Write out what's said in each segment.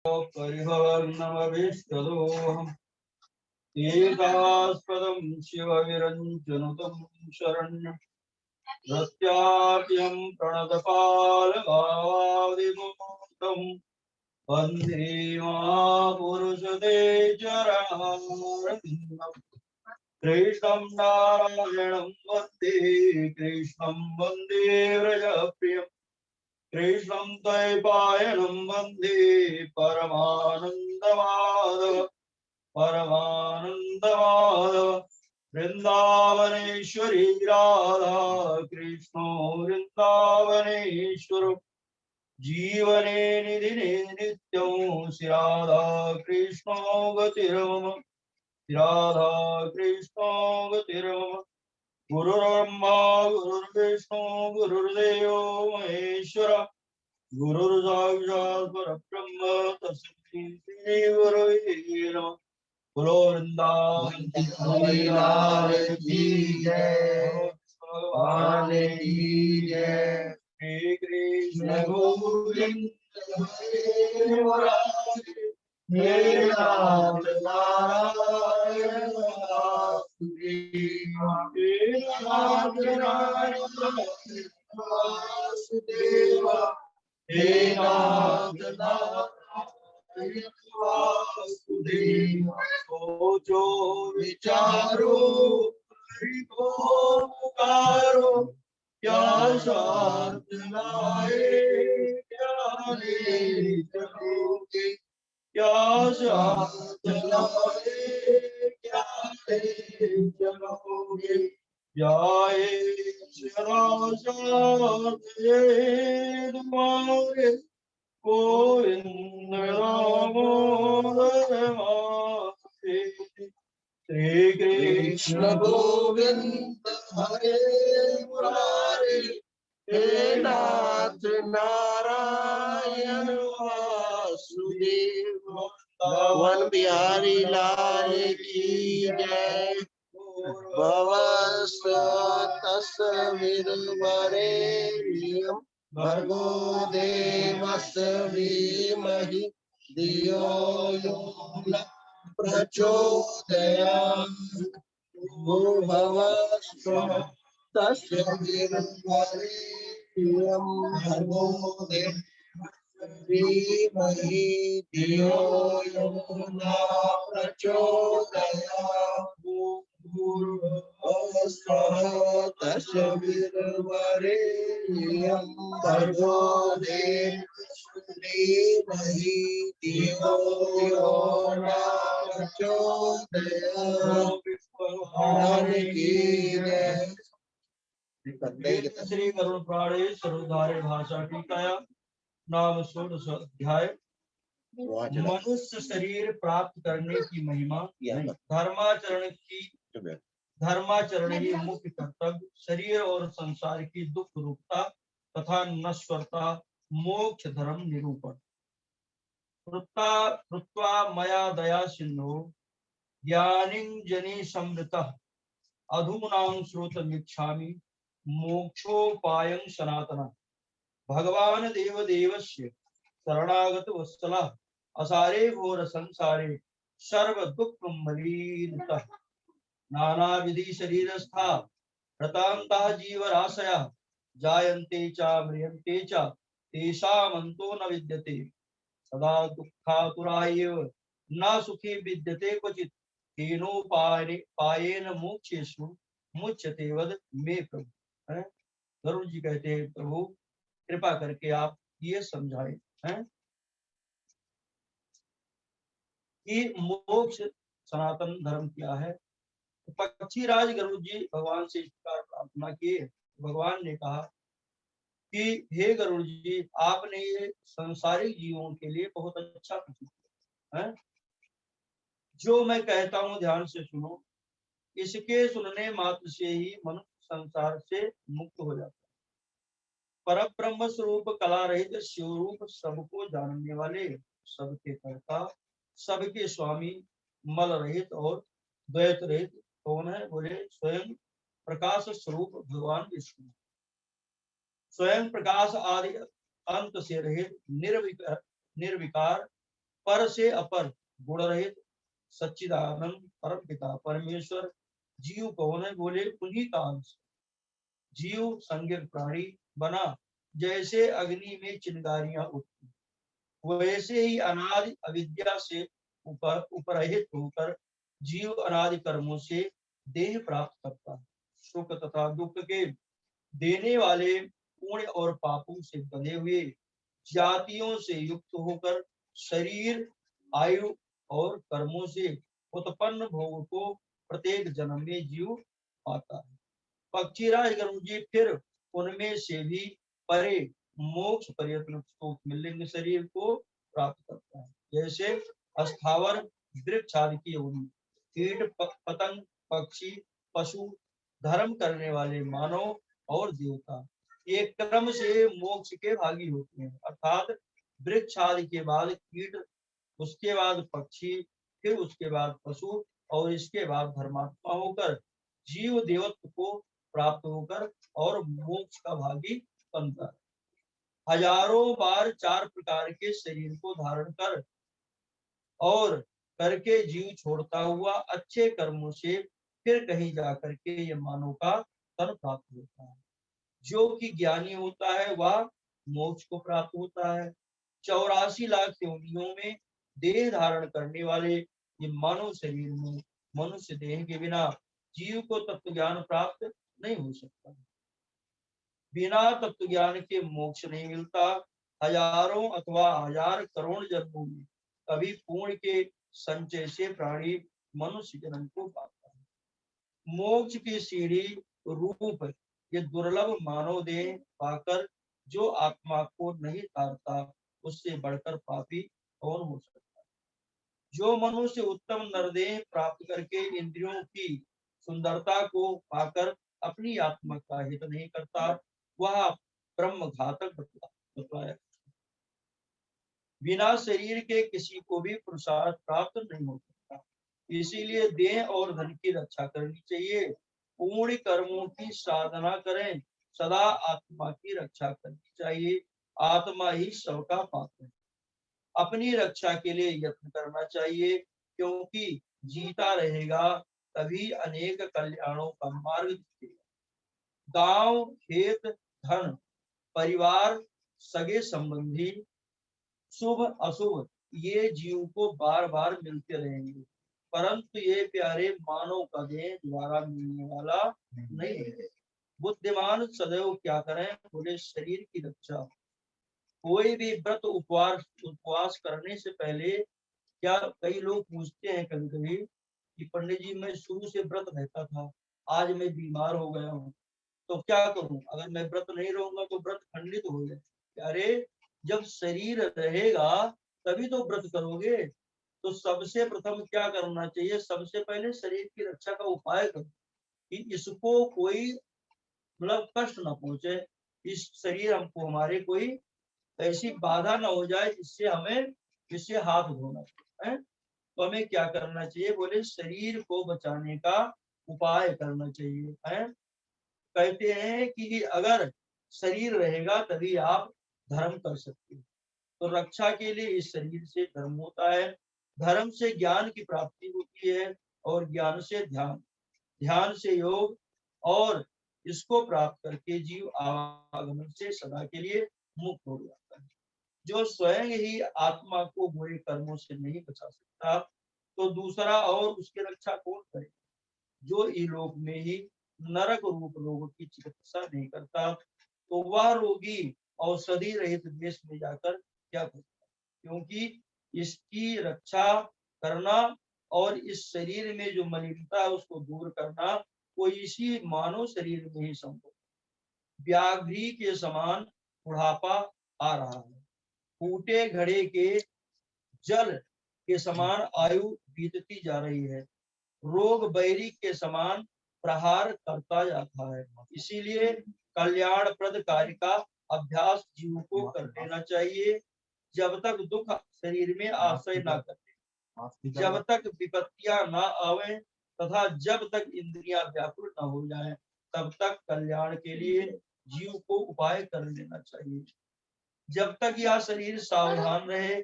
परिभवग्नमभीष्टदोहम् एकास्पदं शिवविरञ्जनुतं शरण्यं प्रत्याप्यं प्रणतपालभावादिभूतं वन्दे महापुरुषते चरणारविन्दम् कृष्णं नारायणं वन्दे कृष्णं वन्दे व्रजप्रियम् कृष्णं द्वैपायनं वन्दे परमानन्दमाधव परमानन्दमाधव वृन्दावनेश्वरी राधा कृष्णो वृन्दावनेश्वरो जीवने निधिने नित्यं श्री राधा कृष्णो गतिर्मम राधा कृष्णो गतिर्मम गुरुर्ब्रह्मा गुरुर्विष्णु गुरुर्देवो महेश्वर गुरुर्साक्षात् परब्रह्म तस्मै श्री गुरवे नमः। बोलो वृंदावन बिहारी लाल की जय, भगवान की जय। श्री कृष्ण गोविंद हरे मुरारी, हे नाथ नारायण वासुदेव, हे नाथ नारायण वासुदेव, हे नाथ नारायण वासुदेव। सोचो विचारो हरि को पुकारो, क्या साथ लाए क्या ले चलोगे, क्या साथ लाए क्या ले चलोगे। जाए तुम्हारे गोविंद दामोदर माधव। श्री कृष्ण गोविंद हरे मुरारी, हे नाथ नारायण वासुदेव, वन बिहारी लाल की जय। भवस्वतस्विर्वरेण्यं भर्गो देवस्य धीमहि धियो यो न प्रचोदयात्। भवस्वतस्विर्वरेण्यं भर्गो देवस्य धीमहि धियो यो न प्रचोदयात्। तस्विर्वरेण्यं भर्गो देवस्य धीमहि धियो यो न प्रचोदयात्। श्री करुण प्राणे सर्वधारे भाषा टीकाया नाम षोडश अध्याय। मनुष्य शरीर प्राप्त करने की महिमा, धर्माचरण ही मुख्य कर्तव्य, शरीर और संसार की दुख रूपता तथा नश्वरता, मोक्ष धर्म निरूपण। कृत्वा मया दया सिंधो ज्ञानिं जनि समृतः, अधूनां श्रोतमिच्छामि मोक्षोपायं सनातनः। भगवान देवदेवस्य शरणागत वत्सलः, असारे घोर संसारे सर्व दुख मलीनतः। नाना विधि शरीरस्था रतान्ताः जीवराशयः, जायन्ते च म्रियन्ते च तेषामन्तो न विद्यते। सदा दुःखातुरायेव न सुखी विद्यते क्वचित्, केनोपायेन मोक्षेषु मुच्यते वद मे प्रभु। गरुड़ जी कहते हैं प्रभु कृपा करके आप ये समझाएं कि मोक्ष सनातन धर्म क्या है। पक्षी राज गरुड़ जी भगवान से इस प्रकार प्रार्थना किए। भगवान ने कहा कि हे गरुड़ जी, आपने ये संसारिक जीवों के लिए बहुत अच्छा कुछ किया है। जो मैं कहता हूँ ध्यान से सुनो, इसके सुनने मात्र से ही मनुष्य संसार से मुक्त हो जाता है। पर ब्रह्म स्वरूप कला रहित शिवरूप सबको जानने वाले, सबके कर्ता, सबके स्वामी, मल रहित और द्वैत रहित कौन है? बोले स्वयं प्रकाश स्वरूप भगवान विष्णु। स्वयं प्रकाश आदि अंत से रहित निर्विकार पर से अपर गुण रहित सच्चिदानंद परम पिता परमेश्वर जीव कौन है? बोले उन्हीं का अंश। जीव संज्ञक प्राणी बना, जैसे अग्नि में चिंगारियां उठती, वैसे ही अनादि अविद्या से उपरहित होकर जीव अनादि कर्मों से देह प्राप्त करता है। सुख तथा दुख के देने वाले पुण्य और पापों से बंधे हुए जातियों से युक्त होकर शरीर, आयु और कर्मों से उत्पन्न भोग को प्रत्येक जन्म में जीव पाता है। पक्षीराज गरुड़ जी फिर उनमें से भी परे मोक्ष पर्यटन लिंग शरीर को प्राप्त करता है, जैसे अस्थावर वृक्ष आदि की योनि, कीट पतंग पक्षी पशु, धर्म करने वाले मानव और देवता ये क्रम से मोक्ष के भागी होते हैं। अर्थात वृक्ष आदि के बाद कीट, उसके बाद पक्षी, फिर उसके बाद पशु और इसके बाद धर्मात्मा होकर जीव देवत्व को प्राप्त होकर और मोक्ष का भागी बनता है। हजारों बार चार प्रकार के शरीर को धारण कर और करके जीव छोड़ता हुआ अच्छे कर्मों से फिर कहीं जाकर के ये मानव का तन प्राप्त होता है। जो कि ज्ञानी होता है वह मोक्ष को प्राप्त होता है। 84 लाख योनियों में देह धारण करने वाले ये मानव शरीर में मनुष्य देह के बिना जीव को तत्व ज्ञान प्राप्त नहीं हो सकता। बिना तत्व ज्ञान के मोक्ष नहीं मिलता। हजारों अथवा हजार करोड़ जन्मों में कभी पुण्य के संचय से प्राणी मनुष्य जन्म को पाता है। मोक्ष की सीढ़ी रूप ये दुर्लभ मानव देह पाकर जो आत्मा को नहीं तारता, उससे बढ़कर पापी कौन हो सकता है? जो मनुष्य उत्तम नरदेह प्राप्त करके इंद्रियों की सुंदरता को पाकर अपनी आत्मा का हित नहीं करता, वह ब्रह्म घातक बतलाया। बिना शरीर के किसी को भी पुरुषार्थ प्राप्त नहीं हो सकता। इसीलिए देह और धन की रक्षा करनी चाहिए। पूर्ण कर्मों की साधना करें, सदा आत्मा की रक्षा करनी चाहिए। आत्मा ही सबका पात्र है। अपनी रक्षा के लिए यत्न करना चाहिए, क्योंकि जीता रहेगा तभी अनेक कल्याणों का मार्ग दिखेगा। गांव, खेत, धन, परिवार, सगे संबंधी, शुभ अशुभ ये जीव को बार बार मिलते रहेंगे, परंतु ये प्यारे मानव का देह द्वारा मिलने वाला नहीं है। बुद्धिमान सदैव क्या करें? बोले शरीर की रक्षा। कोई भी व्रत उपवास उपवास करने से पहले क्या कई लोग पूछते हैं कभी कभी कि पंडित जी मैं शुरू से व्रत रहता था, आज मैं बीमार हो गया हूँ, तो क्या करूं? अगर मैं व्रत नहीं रहूंगा तो व्रत खंडित हो जाए। अरे जब शरीर रहेगा तभी तो व्रत करोगे। तो सबसे प्रथम क्या करना चाहिए? सबसे पहले शरीर की रक्षा का उपाय करो कि इसको कोई मतलब कष्ट ना पहुंचे, इस शरीर हमको हमारे कोई ऐसी बाधा ना हो जाए जिससे हाथ धोना है। तो हमें क्या करना चाहिए? बोले शरीर को बचाने का उपाय करना चाहिए है। कहते हैं कि अगर शरीर रहेगा तभी आप धर्म कर सकते हो। तो रक्षा के लिए इस शरीर से धर्म होता है, धर्म से ज्ञान की प्राप्ति होती है और ज्ञान से ध्यान, ध्यान से योग, और इसको प्राप्त करके जीव आवागमन से सदा के लिए मुक्त हो जाता है। जो स्वयं ही आत्मा को बुरे कर्मों से नहीं बचा सकता, तो दूसरा और उसकी रक्षा कौन करेगा? जो इलोक में ही नरक रूप रोग की चिकित्सा नहीं करता, तो वह रोगी औषधि रहित देश में जाकर क्या करता? क्योंकि इसकी रक्षा करना और इस शरीर में जो मलिनता है उसको दूर करना कोई इसी मानव शरीर में ही संभव। व्याधि के समान बुढ़ापा आ रहा है, फूटे घड़े के जल के समान आयु बीतती जा रही है, रोग बैरी के समान प्रहार करता जाता है। इसीलिए कल्याणप्रद कार्य का अभ्यास जीव को कर लेना चाहिए, जब तक दुख शरीर में आश्रय न करे, जब तक विपत्तियां न आवे तथा जब तक इंद्रियां व्याकुल न हो जाए, तब तक कल्याण के लिए जीव को उपाय कर लेना चाहिए। जब तक यह शरीर सावधान रहे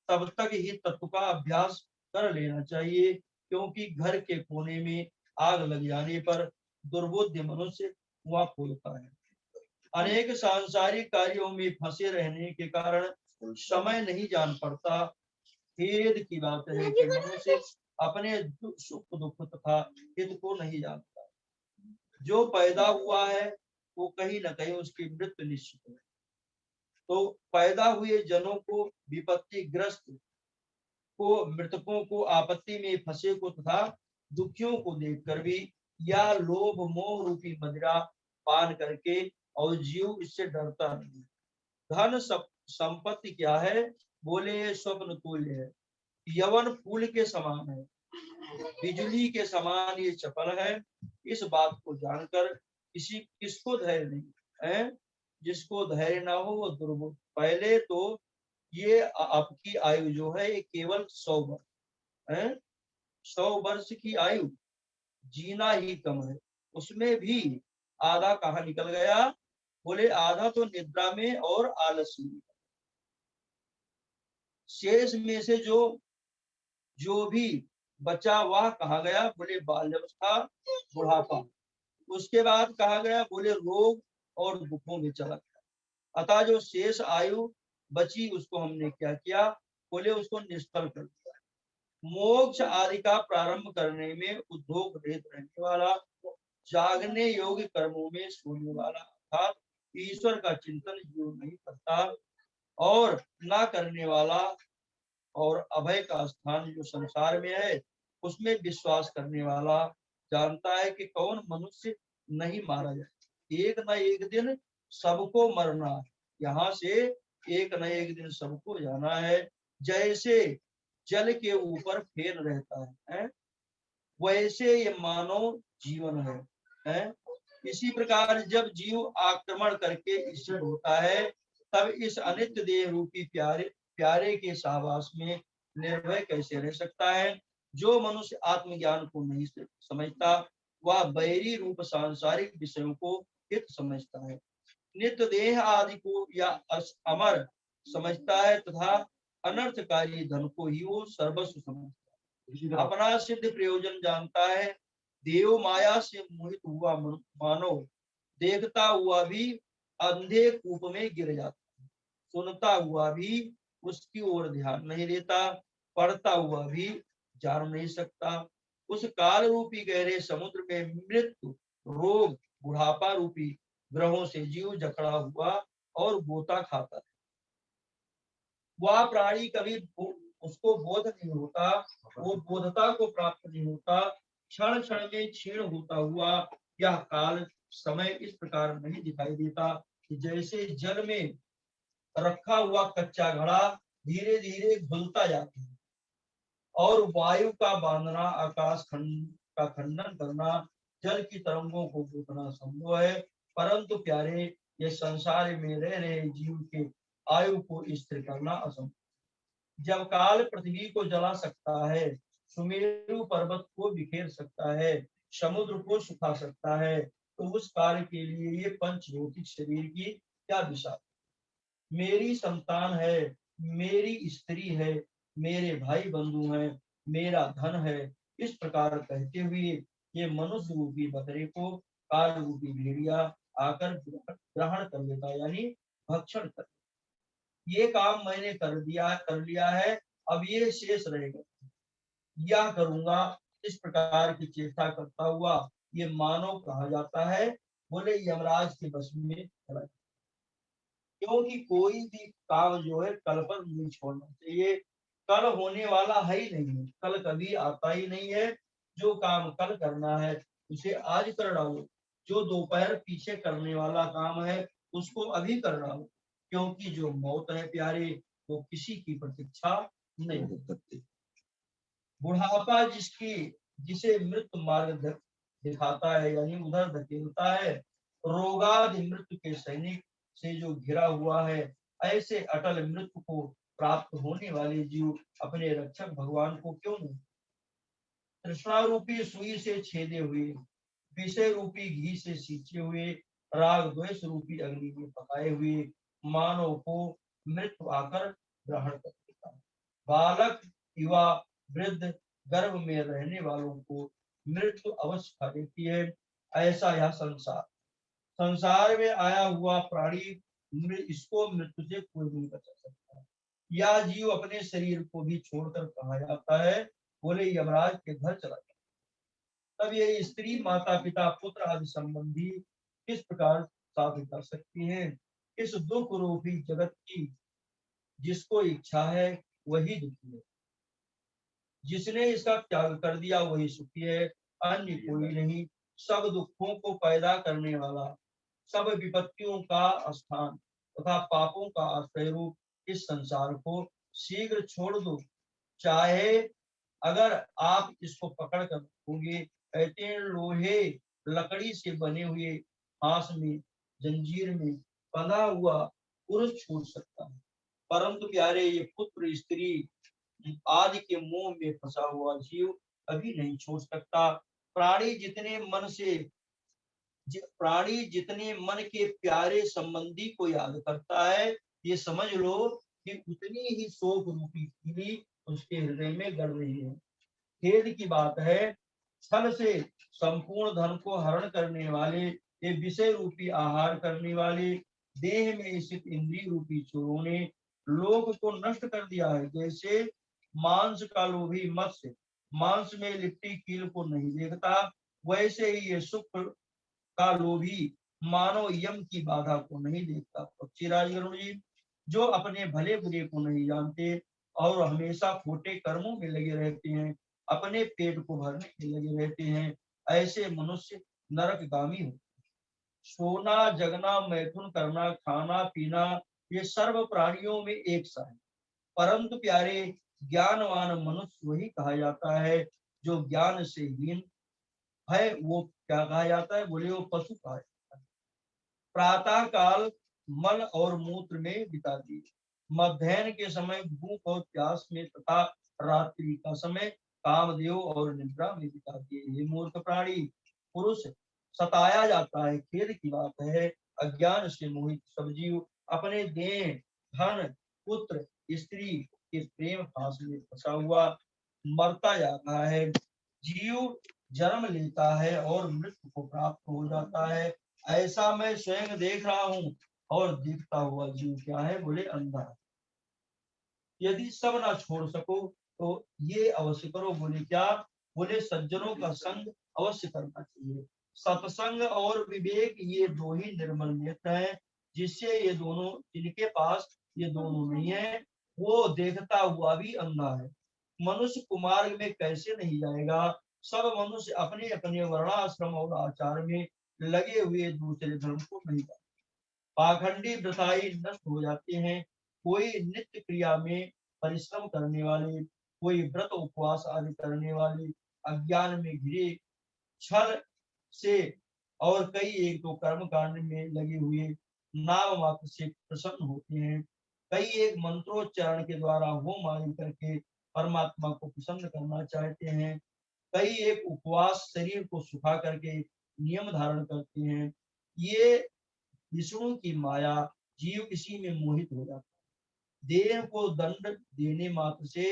तब तक ही तत्व का अभ्यास कर लेना चाहिए, क्योंकि घर के कोने में आग लग जाने पर दुर्बुद्धि मनुष्य वहां फूलता है। अनेक सांसारिक कार्यों में फंसे रहने के कारण समय नहीं जान पड़ता। खेद की बात है कि मनुष्य अपने सुख दुख तथा हित को नहीं जानता। जो पैदा हुआ है वो कहीं न कहीं उसकी मृत्यु निश्चित है। तो पैदा हुए जनों को विपत्ति ग्रस्त को, मृतकों को, आपत्ति में फंसे को तथा दुखियों को देखकर भी या लोभ मोह रूपी मदिरा पान करके और जीव इससे डरता नहीं। धन संपत्ति क्या है? बोले ये स्वप्न तुल्य है, यवन फूल के समान है, बिजली के समान ये चपल है। इस बात को जानकर किसको धैर्य नहीं है? जिसको धैर्य ना हो वो दुर्बुद्ध। पहले तो ये आपकी आयु जो है ये केवल 100 वर्ष है। 100 वर्ष की आयु जीना ही कम है, उसमें भी आधा कहाँ निकल गया? बोले आधा तो निद्रा में और आलस्य में। शेष में से जो भी बचा वह कहा गया? बोले बाल्यावस्था, बुढ़ापा। उसके बाद कहा गया? बोले रोग और दुखों में चला गया। अतः जो शेष आयु बची उसको हमने क्या किया? बोले उसको निष्फल कर दिया। मोक्ष आदि का प्रारंभ करने में उद्योग रहित रहने वाला, जागने योग्य कर्मों में सोने वाला, अर्थात ईश्वर का चिंतन जो नहीं करता और ना करने वाला, और अभय का स्थान जो संसार में है उसमें विश्वास करने वाला, जानता है कि कौन मनुष्य नहीं मारा जाए, एक न एक दिन सबको मरना है, यहाँ से एक न एक दिन सबको जाना है। जैसे जल के ऊपर फेर रहता है, वैसे ये मानव जीवन है। इसी प्रकार जब जीव आक्रमण करके ईश्वर होता है, तब इस अनित्य देह रूपी प्यारे के सहवास में निर्भय कैसे रह सकता है? जो मनुष्य आत्मज्ञान को नहीं समझता वह बैरी रूप सांसारिक विषयों को हित समझता है, नित्य देह आदि को या अमर समझता है तथा अनर्थकारी धन को ही वो सर्वस्व समझता है। अपना सिद्ध प्रयोजन जानता है। देव माया से मोहित हुआ मानव देखता हुआ भी अंधे कूप में गिर जाता है, सुनता हुआ भी उसकी ओर ध्यान नहीं देता, पढ़ता हुआ भी जान नहीं सकता। उस काल रूपी गहरे समुद्र में मृत्यु, रोग, बुढ़ापा रूपी ग्रहों से जीव जकड़ा हुआ और गोता खाता है। वह प्राणी कभी उसको बोध नहीं होता, वो बोधता को प्राप्त नहीं होता। क्षण क्षण में क्षीण होता हुआ यह काल समय इस प्रकार नहीं दिखाई देता कि जैसे जल में रखा हुआ कच्चा घड़ा धीरे धीरे घुलता जाता है और वायु का बांधना, आकाश का खंडन करना, जल की तरंगों को रोकना संभव है, परंतु प्यारे ये संसार में रह रहे जीव के आयु को स्थिर करना असंभव। जब काल पृथ्वी को जला सकता है, सुमेरु पर्वत को बिखेर सकता है, समुद्र को सुखा सकता है, तो उस कार्य के लिए ये पंच भौतिक शरीर की क्या दिशा? मेरी संतान है, मेरी स्त्री है, मेरे भाई बंधु हैं, मेरा धन है, इस प्रकार कहते हुए ये मनुष्य रूपी बकरे को काल रूपी भेड़िया आकर ग्रहण कर लेता, यानी भक्षण कर। ये काम मैंने कर लिया है, अब ये शेष रहेगा, यह करूंगा, इस प्रकार की चेष्टा करता हुआ ये मानव कहा जाता है। बोले यमराज के बस में चला, क्योंकि कोई भी काम जो है कल पर नहीं छोड़ना चाहिए। कल होने वाला है ही नहीं, कल कभी आता ही नहीं है। जो काम कल करना है उसे आज कर डालो, जो दोपहर पीछे करने वाला काम है उसको अभी कर डालो, क्योंकि जो मौत है प्यारे वो किसी की प्रतीक्षा नहीं हो सकती। बुढ़ापा जिसे मृत्यु मार्ग दिखाता है, यानी उधर धकेलता है, रोगादि मृत्यु के सैनिक से जो घिरा हुआ है, ऐसे अटल मृत्यु को प्राप्त होने वाले जीव अपने रक्षक भगवान को क्यों नहीं? तृष्णा रूपी सुई से छेदे हुए, विषय रूपी घी से सींचे हुए, राग द्वेष रूपी अग्नि में पकाए हुए मानव को मृत्यु आकर ग्रहण कर लेता है। बालक, युवा, वृद्ध, गर्भ में रहने वालों को मृत्यु अवश्य खा लेती है। ऐसा यह संसार, संसार में आया हुआ प्राणी, इसको मृत्यु से कोई नहीं बचा सकता। या जीव अपने शरीर को भी छोड़कर कहा जाता है, बोले यमराज के घर चला जाता। तब ये स्त्री, माता पिता, पुत्र आदि संबंधी किस प्रकार साथ कर सकती हैं? इस दुख रूपी जगत की जिसको इच्छा है वही दुखी है, जिसने इसका त्याग कर दिया वही सुखी है, अन्य कोई नहीं। सब दुखों को पैदा करने वाला, सब विपत्तियों का स्थान तथा पापों का आश्रय रूप इस संसार को शीघ्र छोड़ दो। चाहे अगर आप इसको पकड़ कर रखोगे, कहते हैं लोहे लकड़ी से बने हुए फांस में, जंजीर में बंधा हुआ पुरुष छूट सकता है, परंतु प्यारे ये पुत्र स्त्री आदि के मोह में फंसा हुआ जीव कभी नहीं छोड़ सकता। प्राणी जितने मन से प्राणी जितने मन के प्यारे संबंधी को याद करता है, ये समझ लो कि उतनी ही शोक रूपी कीड़ी उसके हृदय में गड़ रही है। खेद की बात है, छल से संपूर्ण धन को हरण करने वाले, ये विषय रूपी आहार करने वाले देह में स्थित इंद्रिय रूपी चोरों ने लोक को नष्ट कर दिया है। जैसे मांस का लोभी मत्स्य मांस में लिपटी कील को नहीं देखता, वैसे ही ये सुख का लोभी मानव यम की बाधा को नहीं देखता। पक्षी राज गरुड़ जी, जो अपने भले बुरे को नहीं जानते और हमेशा खोटे कर्मों में लगे रहते हैं, अपने पेट को भरने में लगे रहते हैं, ऐसे मनुष्य नरकगामी हो। सोना, जगना, मैथुन करना, खाना पीना, ये सर्व प्राणियों में एक सा है, परंतु प्यारे ज्ञानवान मनुष्य वही कहा जाता है जो ज्ञान से हीन है। वो क्या कहा जाता है? बोले वो पशु कहा जाता है। प्रातः काल मल और मूत्र में बिता दिए, मध्याह्न के समय भूख और प्यास में तथा रात्रि का समय कामदेव और निद्रा में बिता दिए। ये मूर्ख प्राणी पुरुष सताया जाता है। खेद की बात है, अज्ञान से मोहित सब जीव अपने देह, धन, पुत्र, स्त्री के प्रेम फांस में फंसा हुआ मरता जा रहा है। जीव जन्म लेता है और मृत्यु को प्राप्त हो जाता है। ऐसा मैं स्वयं देख रहा हूँ, और देखता हुआ जीव क्या है? बोले अंधा। यदि सब ना छोड़ सको तो ये अवश्य करो। बोले क्या? बोले सज्जनों का संग अवश्य करना चाहिए। सत्संग और विवेक ये दो ही निर्मल नेत्र हैं, जिससे ये दोनों, जिनके पास ये दोनों नहीं है, वो देखता हुआ भी अंधा है। मनुष्य कुमार्ग में कैसे नहीं जाएगा? सब मनुष्य अपने अपने वर्णाश्रम और आचार में लगे हुए दूसरे धर्म को नहीं जाते। पाखंडी व्रताई नष्ट हो जाते हैं। कोई नित्य क्रिया में परिश्रम करने वाले, कोई व्रत उपवास आदि करने वाले, अज्ञान में घिरे छल से और कई एक तो कर्म कांड में लगे हुए नाम मात्र से प्रसन्न होते हैं। कई एक मंत्रोच्चारण के द्वारा होम आदि करके परमात्मा को प्रसन्न करना चाहते हैं। कई एक उपवास शरीर को सुखा करके नियम धारण करते हैं। ये विष्णु की माया, जीव इसी में मोहित हो जाता है। देह को दंड देने मात्र से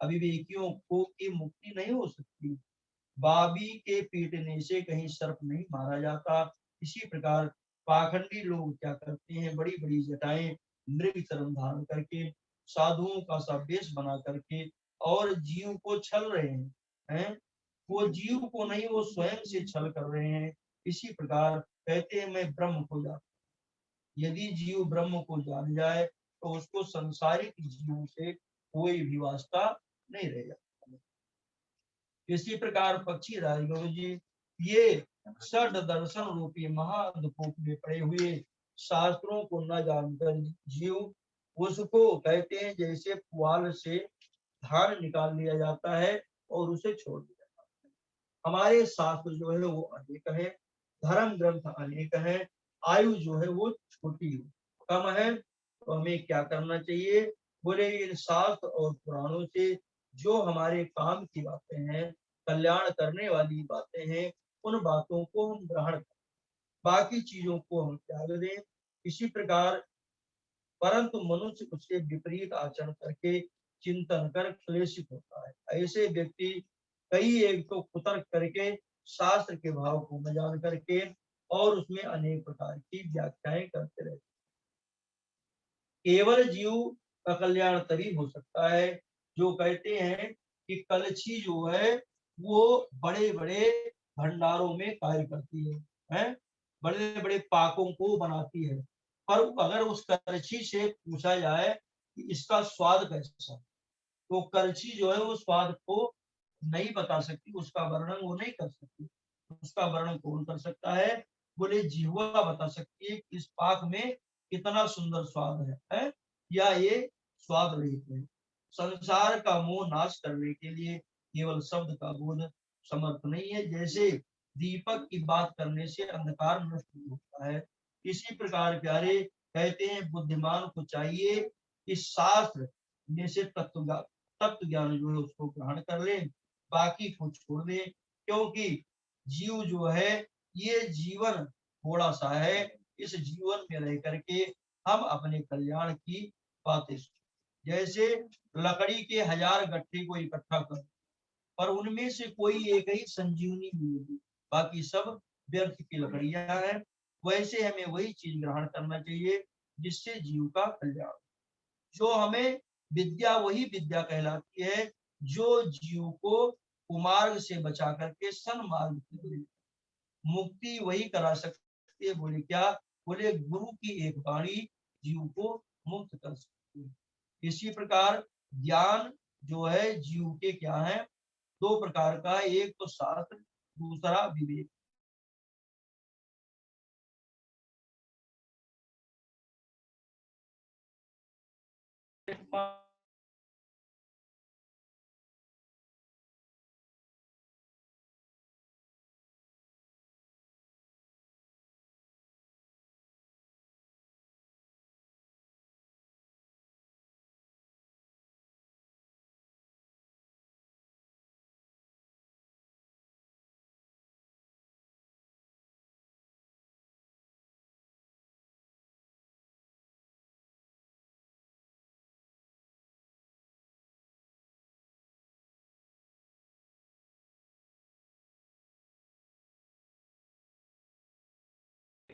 अविवेकियों को की मुक्ति नहीं हो सकती। बाबी के पीटने से कहीं सर्प नहीं मारा जाता। इसी प्रकार पाखंडी लोग क्या करते हैं? बड़ी बड़ी जटाएं मृग चरण धारण करके, साधुओं का सा वेश बना करके और जीव को छल रहे हैं। वो जीव को नहीं, वो स्वयं से छल कर रहे हैं। इसी प्रकार कहते हैं मैं ब्रह्म को जान। यदि जीव ब्रह्म को जान जाए तो उसको संसारिक जीवों से कोई भी वास्ता नहीं रह जाता। इसी प्रकार पक्षी राजगुरु जी, ये षड दर्शन रूपी महाअंधकूप में पड़े हुए शास्त्रों को न जानकर जीव उसको कहते हैं जैसे पुआल से धान निकाल लिया जाता है और उसे छोड़ दिया जाता है। हमारे शास्त्र जो है वो अनेक है, धर्म ग्रंथ अनेक है, आयु जो है वो छोटी है, कम है, तो हमें क्या करना चाहिए? बोले इन शास्त्र और पुराणों से जो हमारे काम की बातें हैं, कल्याण करने वाली बातें हैं, उन बातों को हम ग्रहण करें, बाकी चीजों को हम त्याग दें। इसी प्रकार परंतु मनुष्य उसके विपरीत आचरण करके चिंतन कर क्लेशित होता है। ऐसे व्यक्ति कई एक तो कुतर्क करके शास्त्र के भाव को न जान करके और उसमें अनेक प्रकार की व्याख्याएं करते रहते। केवल जीव का कल्याण तभी हो सकता है जो कहते हैं कि कलछी जो है वो बड़े बड़े भंडारों में कार्य करती है, बड़े बड़े पाकों को बनाती है, पर अगर उस कलछी से पूछा जाए कि इसका स्वाद कैसा, तो कलछी जो है वो स्वाद को नहीं बता सकती, उसका वर्णन वो नहीं कर सकती। उसका वर्णन कौन कर सकता है? बोले जिह्वा बता सकती है कि इस पाक में कितना सुंदर स्वाद है या ये स्वाद रहित है। संसार का मोह नाश करने के लिए केवल शब्द का बोध समर्थ नहीं है। जैसे दीपक की बात करने से अंधकार नष्ट होता है, इसी प्रकार प्यारे कहते हैं बुद्धिमान को चाहिए कि शास्त्र में से तत्व ज्ञान जो है उसको ग्रहण कर ले, बाकी को छोड़ दे, क्योंकि जीव जो है ये जीवन थोड़ा सा है, इस जीवन में रह करके हम अपने कल्याण की बातें, जैसे लकड़ी के 1000 गट्ठे को इकट्ठा कर, पर उनमें से कोई एक ही संजीवनी मिलेगी, बाकी सब व्यर्थ की लकड़ियां हैं। वैसे हमें वही चीज ग्रहण करना चाहिए जिससे जीव का कल्याण। जो हमें विद्या वही विद्या कहलाती है जो जीव को कुमार्ग से बचा करके सन्मार्ग, मुक्ति वही करा सकती है। बोले क्या? बोले गुरु की एक वाणी जीव को मुक्त कर सकती है। इसी प्रकार ज्ञान जो है जीव के क्या है? 2 प्रकार का, एक तो शास्त्र, दूसरा विवेक।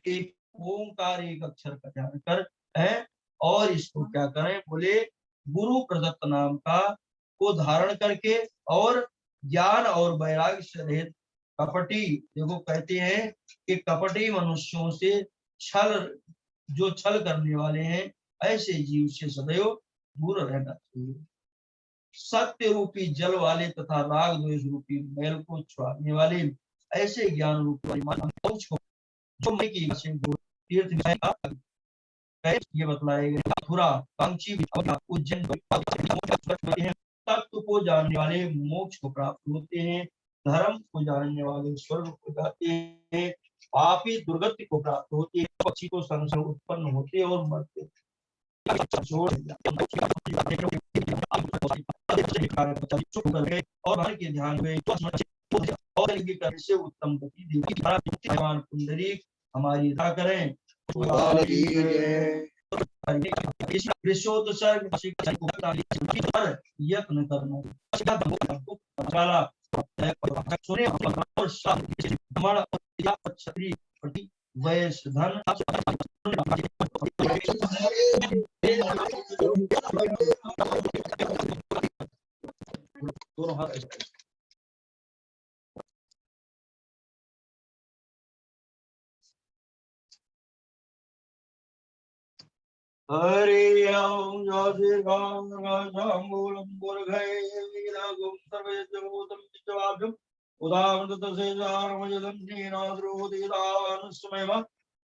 एक ओंकार एक अक्षर का ध्यान कर है, और इसको क्या करें? बोले गुरु प्रदत्त नाम का को धारण करके और ज्ञान और वैराग्य से रहित कपटी, देखो कहते हैं कि कपटी मनुष्यों से छल, जो छल करने वाले हैं, ऐसे जीव से सदैव दूर रहना चाहिए। सत्य रूपी जल वाले तथा राग द्वेष रूपी मैल को छुड़ाने वाले ऐसे ज्ञान रूपी जो मैं की तीर्थ ये बतलाए गए। मथुरा, कांची, उज्जैन तत्व को जानने वाले मोक्ष को प्राप्त होते हैं, धर्म को जानने वाले स्वर्ग को जाते हैं, पापी दुर्गति को प्राप्त होते हैं, पक्षी को संसार उत्पन्न होते और मरते। और भर के ध्यान में और करने से उत्तम गति देवी भगवान पुंडरीक हमारी रक्षा करें। यत्न करना वैश्य धन दोनों हाथ। हरि ओम जय राम रामूलम मुर्घे वीरगुम सर्वजभूतम चित्तवाभ्यम उदावृतसे जारमजदं दीनाद्रोदिदानस्मैव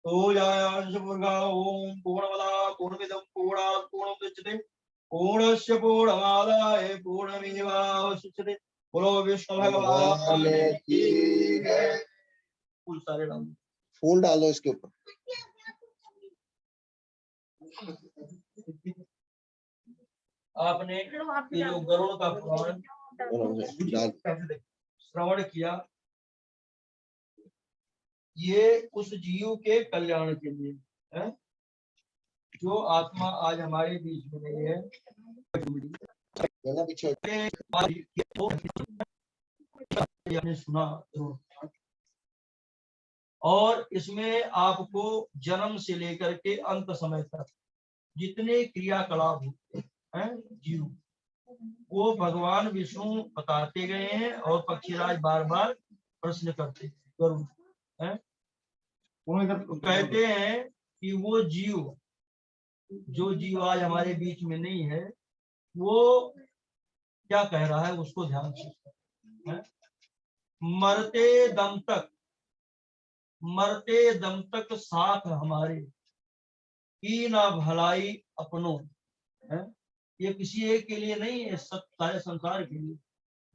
तोयायांश मुर्घा ओम पूर्णमदा पूर्णमिदं पूर्णात् पूर्णमुदच्यते पूर्णस्य पूर्णमादाय पूर्णमेवावशिष्यते। बोलो विष्णु भगवान की जय। फूल सारे डालो, फूल डालो इसके ऊपर। आपने ये जो गरुड़ का पुराण श्रवण किया, ये उस जीव के कल्याण के लिए है जो आत्मा आज हमारे बीच में नहीं है। आपने सुना जरूर। और इसमें आपको जन्म से लेकर के अंत समय तक जितने क्रियाकलाप होते हैं जीव, वो भगवान विष्णु बताते गए हैं और पक्षीराज बार बार प्रश्न करते हैं। तो कहते हैं कि वो जीव, जो जीव आज हमारे बीच में नहीं है, वो क्या कह रहा है उसको ध्यान से है? मरते दम तक, मरते दम तक साथ हमारे की ना भलाई अपनों है। ये किसी एक के लिए नहीं है, सारे संसार के लिए।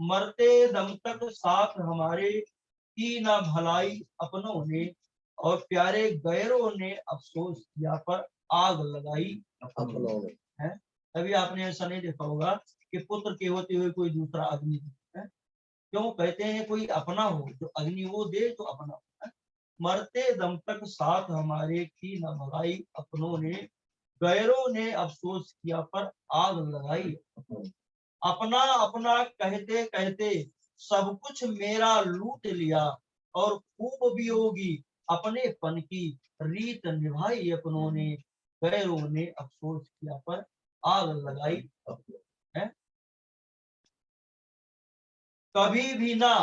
मरते दम तक साथ हमारे की ना भलाई अपनों ने, और प्यारे गैरों ने अफसोस किया पर आग लगाई अपनों ने है। तभी आपने ऐसा नहीं देखा होगा कि पुत्र के होते हुए कोई दूसरा अग्नि है। क्यों कहते हैं कोई अपना हो, जो अग्नि वो दे तो अपना हो। मरते दम तक साथ हमारे की न भलाई अपनों ने, गैरों ने अफसोस किया पर आग लगाई। अपना अपना कहते कहते सब कुछ मेरा लूट लिया, और खूब वियोगी अपने पन की रीत निभाई अपनों ने, गैरों ने अफसोस किया पर आग लगाई है। कभी भी ना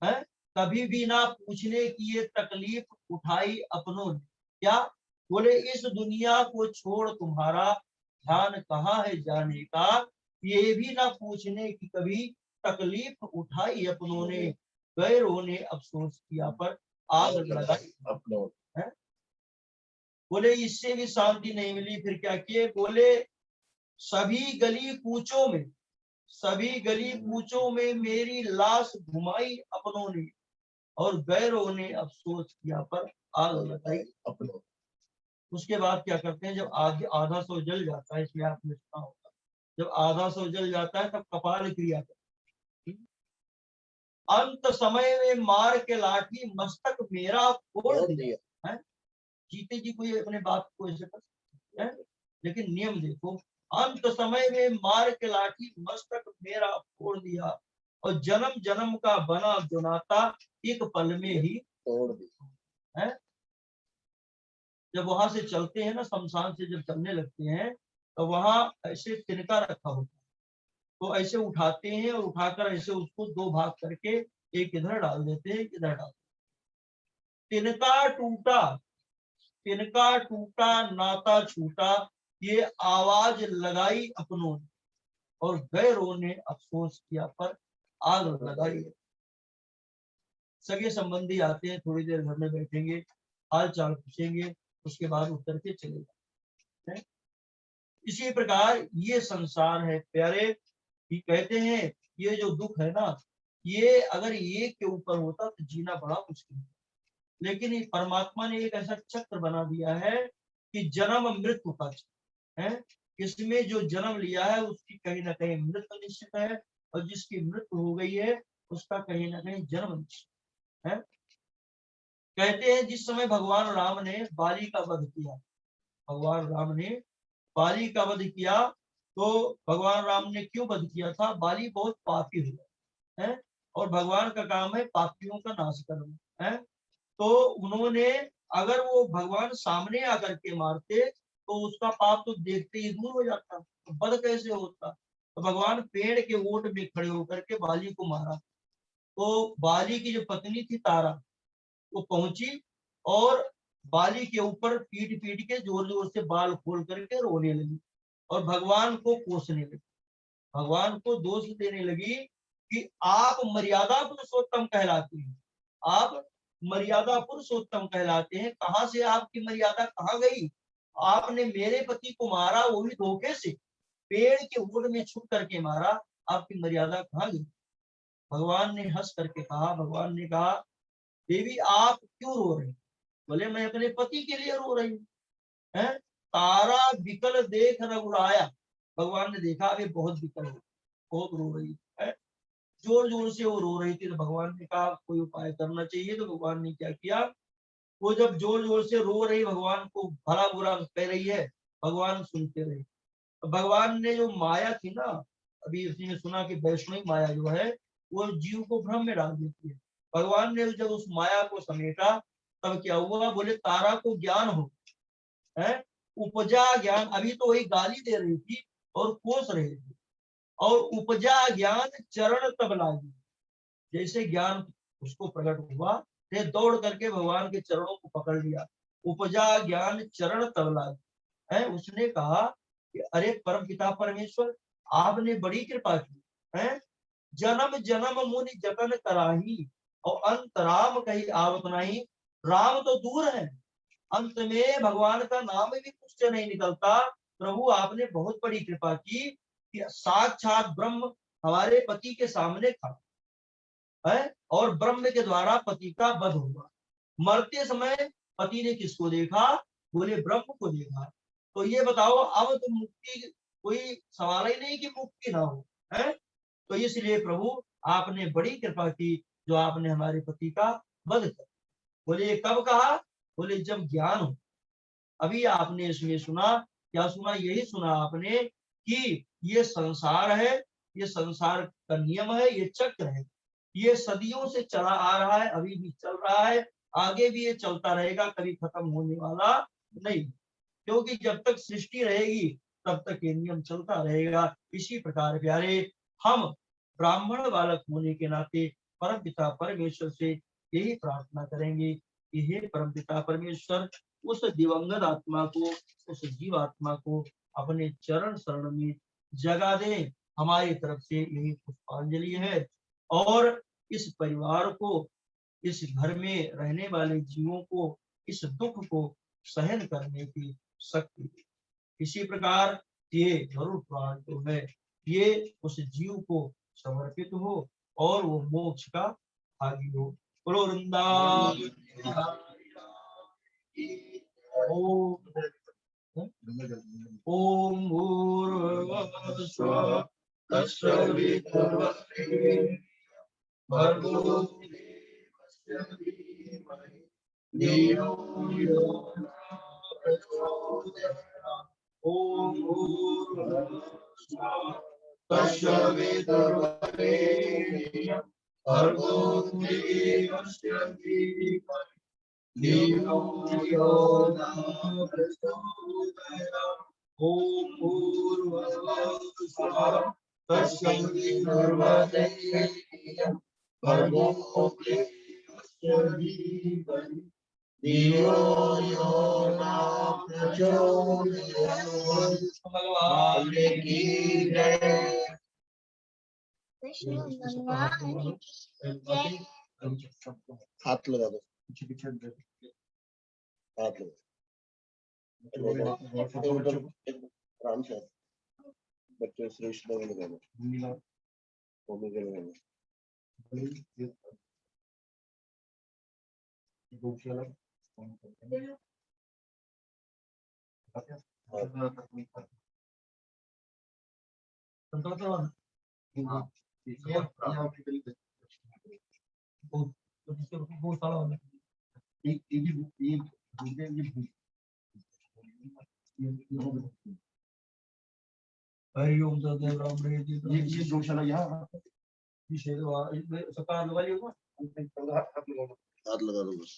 है, कभी भी ना पूछने की ये तकलीफ उठाई अपनों ने। क्या बोले, इस दुनिया को छोड़ तुम्हारा ध्यान कहाँ है जाने का, ये भी ना पूछने की कभी तकलीफ उठाई अपनों ने, गैरों ने अफसोस किया पर आग लगाई अपनों ने। बोले इससे भी शांति नहीं मिली, फिर क्या किए, बोले सभी गली कूचों में, सभी गली कूचों में मेरी लाश घुमाई अपनों ने, और गैरों ने अफसोस किया पर आग लगाई अपनों। उसके बाद क्या करते हैं, जब आधा सौ जल जाता है, इसलिए आपने सुना होगा, जब आधा सौ जल जाता है तब कपाल क्रिया करते हैं। अंत समय में मार के लाठी मस्तक मेरा फोड़ दिया है। जीते जी कोई अपने बाप को ऐसे कर सकते हैं, लेकिन नियम देखो, अंत समय में मार के लाठी मस्तक मेरा फोड़ दिया, और जन्म जन्म का बना जो नाता एक पल में ही तोड़ दिया है। जब वहां से चलते हैं ना, शमशान से जब चलने लगते हैं, तो वहां ऐसे तिनका रखा होता है, तो ऐसे उठाते हैं और उठाकर ऐसे उसको दो भाग करके एक इधर डाल देते हैं, एक इधर डाल देते हैं। तिनका टूटा, तिनका टूटा नाता छूटा, ये आवाज लगाई अपनों ने, और गैरों ने अफसोस किया पर आग लगाई। सगे संबंधी आते हैं, थोड़ी देर घर में बैठेंगे, हाल चाल पूछेंगे, उसके बाद उतर के चले जाते हैं। इसी प्रकार ये संसार है प्यारे, कि कहते हैं ये जो दुख है ना, ये अगर एक के ऊपर होता तो जीना बड़ा मुश्किल है, लेकिन परमात्मा ने एक ऐसा चक्र बना दिया है कि जन्म मृत्यु का है। इसमें जो जन्म लिया है उसकी कहीं ना कहीं मृत्यु निश्चित है, और जिसकी मृत्यु हो गई है उसका कहीं ना कहीं जन्म निश्चित है। कहते हैं जिस समय भगवान राम ने बाली का वध किया, भगवान राम ने बाली का वध किया, तो भगवान राम ने क्यों वध किया था, बाली बहुत पापी हुआ है, और भगवान का काम है पापियों का नाश करना है। तो उन्होंने, अगर वो भगवान सामने आकर के मारते तो उसका पाप तो देखते ही दूर हो जाता, तो वध कैसे होता। तो भगवान पेड़ के ओट में खड़े होकर के बाली को मारा, तो बाली की जो पत्नी थी तारा, वो पहुंची और बाली के ऊपर पीट पीट के जोर जोर से बाल खोल करके रोने लगी, और भगवान को कोसने लगी, भगवान को दोष देने लगी कि आप मर्यादा पुरुषोत्तम कहलाते हैं, आप मर्यादा पुरुषोत्तम कहलाते हैं, कहां से आपकी मर्यादा कहाँ गई। आपने मेरे पति को मारा, वो भी धोखे से, पेड़ के ओट में छुप करके मारा, आपकी मर्यादा कहाँ गई। भगवान ने हंस करके कहा, भगवान ने कहा देवी आप क्यों रो रही। बोले मैं अपने पति के लिए रो रही हूँ। तारा विकल देख रघुराया, भगवान ने देखा अभी बहुत विकल हो, बहुत रो रही है, जोर जोर से वो रो रही थी। तो भगवान ने कहा कोई उपाय करना चाहिए। तो भगवान ने क्या किया, वो जब जोर जोर से रो रही, भगवान को भला बुरा कह रही है, भगवान सुनते रहे। तो भगवान ने जो माया थी ना, अभी उसने सुना कि वैष्णवी माया जो है वो जीव को भ्रम में डाल देती है। भगवान ने जब उस माया को समेटा तब क्या हुआ, बोले तारा को ज्ञान हो है, उपजा ज्ञान। अभी तो वही गाली दे रही थी और कोस रहे थे, और उपजा ज्ञान चरण तब लागी। जैसे ज्ञान उसको प्रकट हुआ ते दौड़ करके भगवान के चरणों को पकड़ लिया। उपजा ज्ञान चरण तब लागी है। उसने कहा कि अरे परम पिता परमेश्वर, आपने बड़ी कृपा की है। जन्म जन्म मुनि जतन कराही, और अंतराम कही आवत नहीं। राम तो दूर है, अंत में भगवान का नाम भी कुछ से नहीं निकलता। प्रभु आपने बहुत बड़ी कृपा की कि साक्षात ब्रह्म हमारे पति के सामने खड़ा है, और ब्रह्म के द्वारा पति का वध हुआ। मरते समय पति ने किसको देखा, बोले ब्रह्म को देखा। तो ये बताओ, अब तो मुक्ति कोई सवाल ही नहीं कि मुक्ति ना हो है। तो इसलिए प्रभु आपने बड़ी कृपा की, जो आपने हमारे पति का वध कर। बोले ये कब कहा, बोले जब ज्ञान हो। अभी आपने इसमें सुना, क्या सुना, यही सुना आपने कि ये संसार है, ये संसार का नियम है, ये चक्र है, ये सदियों से चला आ रहा है, अभी भी चल रहा है, आगे भी ये चलता रहेगा, कभी खत्म होने वाला नहीं। क्योंकि जब तक सृष्टि रहेगी तब तक ये नियम चलता रहेगा। इसी प्रकार प्यारे, हम ब्राह्मण बालक होने के नाते परम पिता परमेश्वर से यही प्रार्थना करेंगे कि हे परम पिता परमेश्वर, उस दिवंगत आत्मा को, उस जीव आत्मा को अपने चरण शरण में जगा दें। हमारी तरफ से यही पुष्पांजलि है। और इस परिवार को, इस घर में रहने वाले जीवों को इस दुख को सहन करने की शक्ति दे। इसी प्रकार ये गरुड़ पुराण जो है, ये उस जीव को समर्पित हो और वो मोक्ष का भागी हो। बोलो वृंदावन ओम भूर्भुवः स्वः तस्य वितुर्वरेण्यं भर्गो देवस्य धीमहि धियो यो न प्रचोदयात्। ओम भूर्भुवः स्वः तस्य वितुर्वरेण्यं भर्गो देवस्य धीमहि धियो यो न प्रचोदयात्। ओम भूर्भुवः स्वः तस्य वितुर्वरेण्यं भर्गो देवस्य धीमहि धियो यो न प्रचोदयात्। भगवान की जय। हाथ लगा दो, हाथ लगा आराम से। बच्चे श्रेष्ठ लगाना, भूमि के लगाना। हरि ओम सदैव राम रहे जी। ये गौशाला यहाँ सकार लगा लिया हाथ लगा दो बस।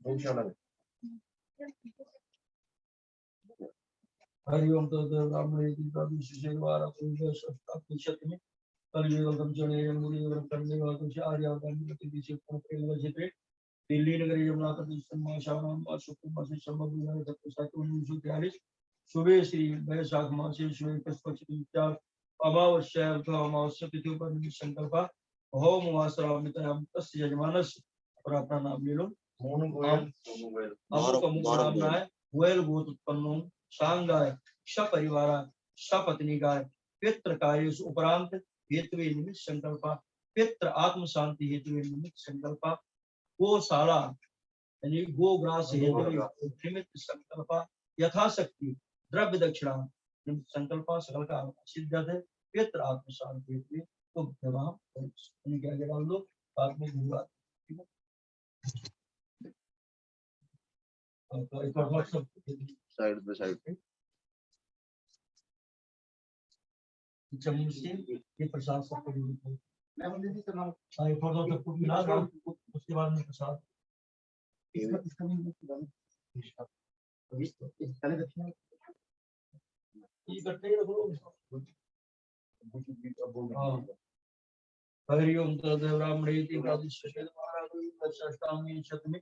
गौशाला हरि ओम सदैव राम रहे जी। विशेषवार प्रतिशत में कलियुगम चले मुनिवरम करने वाला कुछ आर्यावतानी प्रति विषय प्रेम क्षेत्र दिल्ली नगर यमुना तटी सम्मा शाम शुक्र मासे शम्भव विहार सत्य सातु 1943 सुबह श्री वैशाख मासे शुभ पक्ष विचार अमावस्या अमावस्या तिथि पर संकल्प होम वासरामितम तस्य यजमानस्य। और अपना नाम ले लो। नाम है वेल गोत उत्पन्नो सांगाय सपरिवार सपत्नी गाय पितृ कार्य उपरांत हेतु निमित्त संकल्प पितृ आत्म शांति हेतु निमित्त संकल्प गोशाला यानी गोग्रास हेतु निमित्त संकल्प यथाशक्ति द्रव्य दक्षिणा निमित्त संकल्प सकल का सिद्ध है पितृ आत्म शांति हेतु तो क्या डाल दो बाद में धन्यवाद। एक बार साइड पे साइड पे चम्मच से ये प्रसाद सबको सबको मिला दो, उसके बाद में प्रसाद इकट्ठे ही रख लो। हाँ। हरि ओम तदेवरामणेति प्रादिष्टांगी शतमी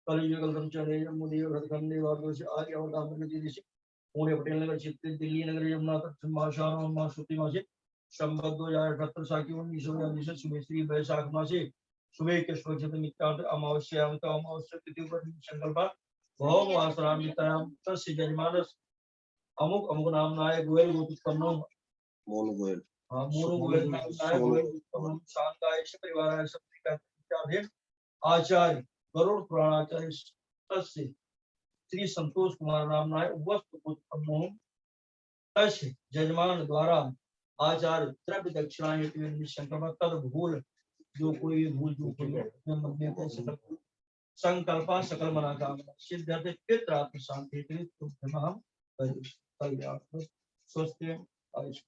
कलियुगं चले मुदे व्रतखंडे वादोष आर्य अवतारगति दिशि पुणे पटेल नगर चित्त दिल्ली नगर यमुना तट माशान मास श्रुति मासे संबद्ध 2078 साकी 1949 सुबह श्री वैशाख मासे सुबह के स्वच्छत मित्रांत अमावस्याम तो अमावस्या तिथि पर संकल्प भौम वासरामितायाम तस्य जजमानस अमुक अमुक नाम नाय गोयल गोपितकन्नो मोन गोयल मोनो गोयल नाम नाय गोयल गोपितकन्नो शांताय परिवाराय सत्रिका आचार्य गरुड़ पुराणाचार्य तस्य श्री संतोष कुमार नाम नाय वस्तु उत्पन्नो तस्य जजमान द्वारा आचार्य द्रव्य दक्षिणा हेतु निशंकम तद भूल जो कोई भूल जो कोई मध्य को संकल्प सकल मना कामना सिद्ध्यर्थ पितरात्म शांति तुम हम कल्याण स्वस्थ आयुष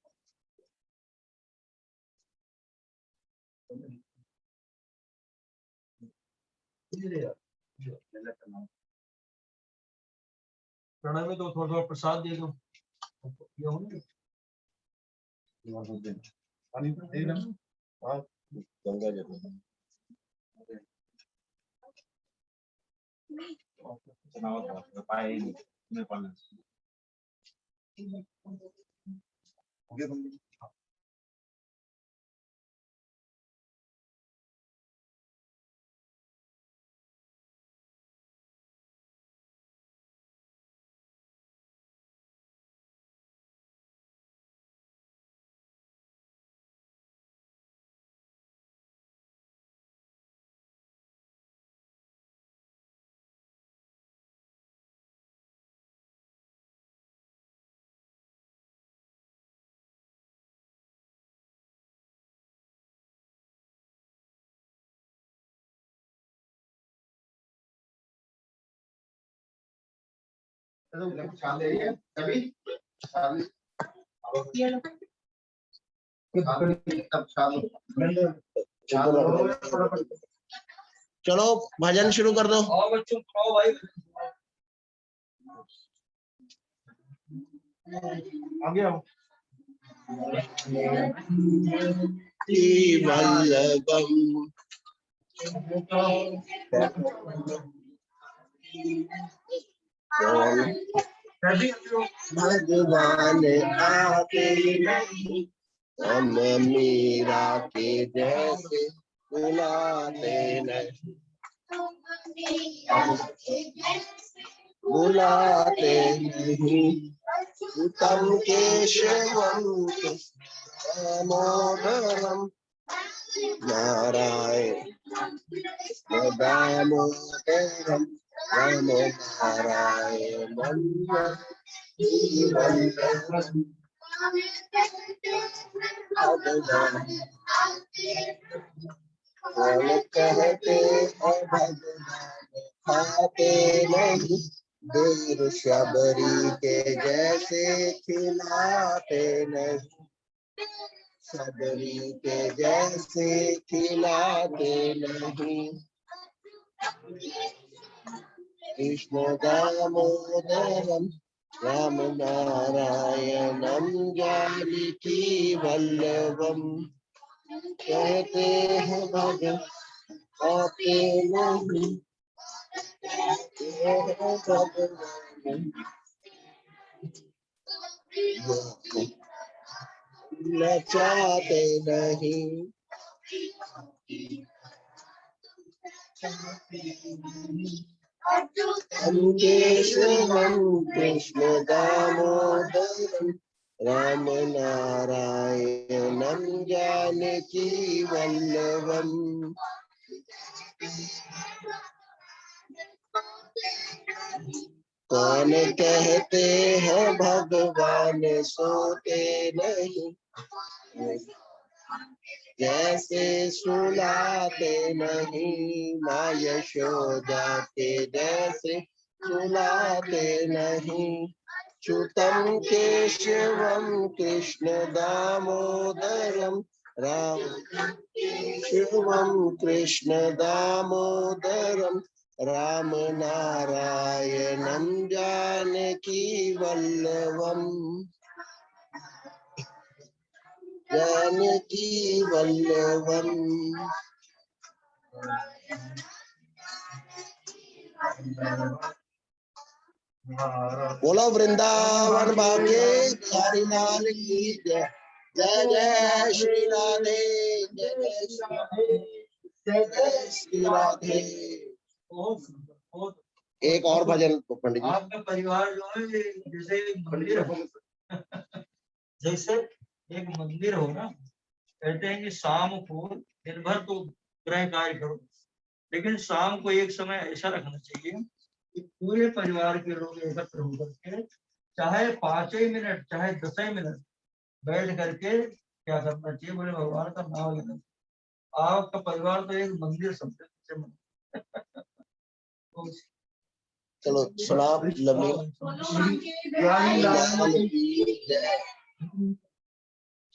प्रणय में तो थोड़ा थोड़ा प्रसाद दे दो ये हो गंगा जल चलो भजन शुरू कर दो। आओ बच्चों आओ भाई आगे आओ वल्लभम भगवान आते नहीं हम मीरा के जैसे बुलाते नहीं बुलाते नहीं तम केशवम दामोदरम नारायण दामोदरम राम नारायणम भगवान कहते भगवान खाते नहीं देर शबरी के जैसे खिलाते नहीं शबरी के जैसे खिलाते नहीं कृष्ण दामोदरम राम नारायणम जानकी वल्लभम कहते हैं भगवान आते नहीं नचाते नहीं केशवम कृष्ण दामोदरम राम नारायणम जानकी वल्लभम कौन कहते हैं भगवान सोते नहीं जैसे सुलाते नहीं माँ यशोदा के जैसे सुनाते नहीं। च्युतं केशवं कृष्ण दामोदरम राम केशवं कृष्ण दामोदरम राम नारायणं जानकी वल्लभम जानकी वल्लभम। बोलो वृंदावन भाग्य बिहारी लाल की जय। जय जय श्री राधे, जय जय श्री राधे, जय जय श्री राधे। बहुत सुंदर, बहुत। एक और भजन पंडित जी। आपका परिवार जो है ये जैसे एक मंदिर हो, जैसे एक मंदिर हो ना। कहते हैं कि शाम को दिन भर तो गृह कार्य करो, लेकिन शाम को एक समय ऐसा रखना चाहिए कि पूरे परिवार के लोग एकत्र होकर के चाहे 5 ही मिनट चाहे 10 ही मिनट बैठ करके क्या करना चाहिए, बोले भगवान का नाम लेना चाहिए। आपका परिवार तो एक मंदिर समझे। चलो सलाम लम्बी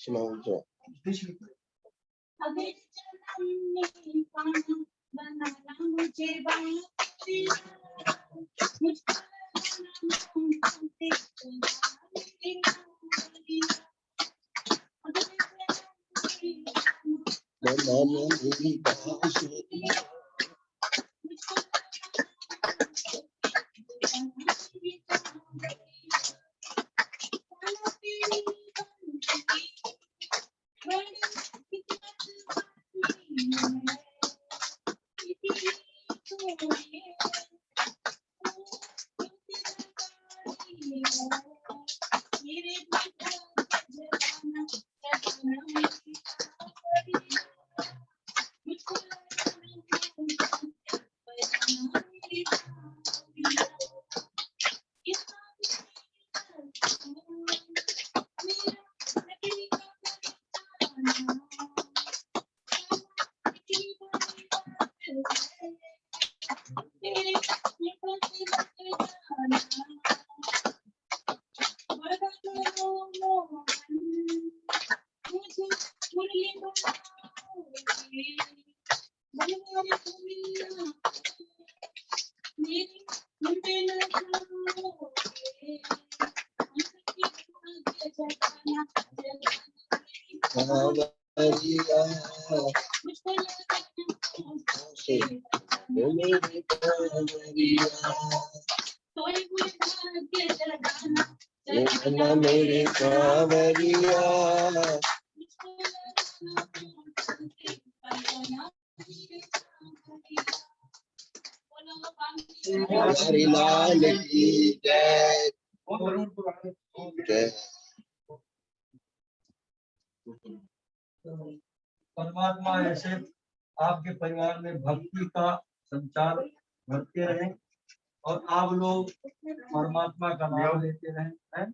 सुनाओ जो। मेरे कांवरिया हरि लाल की जय जय। परमात्मा ऐसे आपके परिवार में भक्ति का संचार करते रहे और आप लोग परमात्मा का नाम लेते रहे हैं,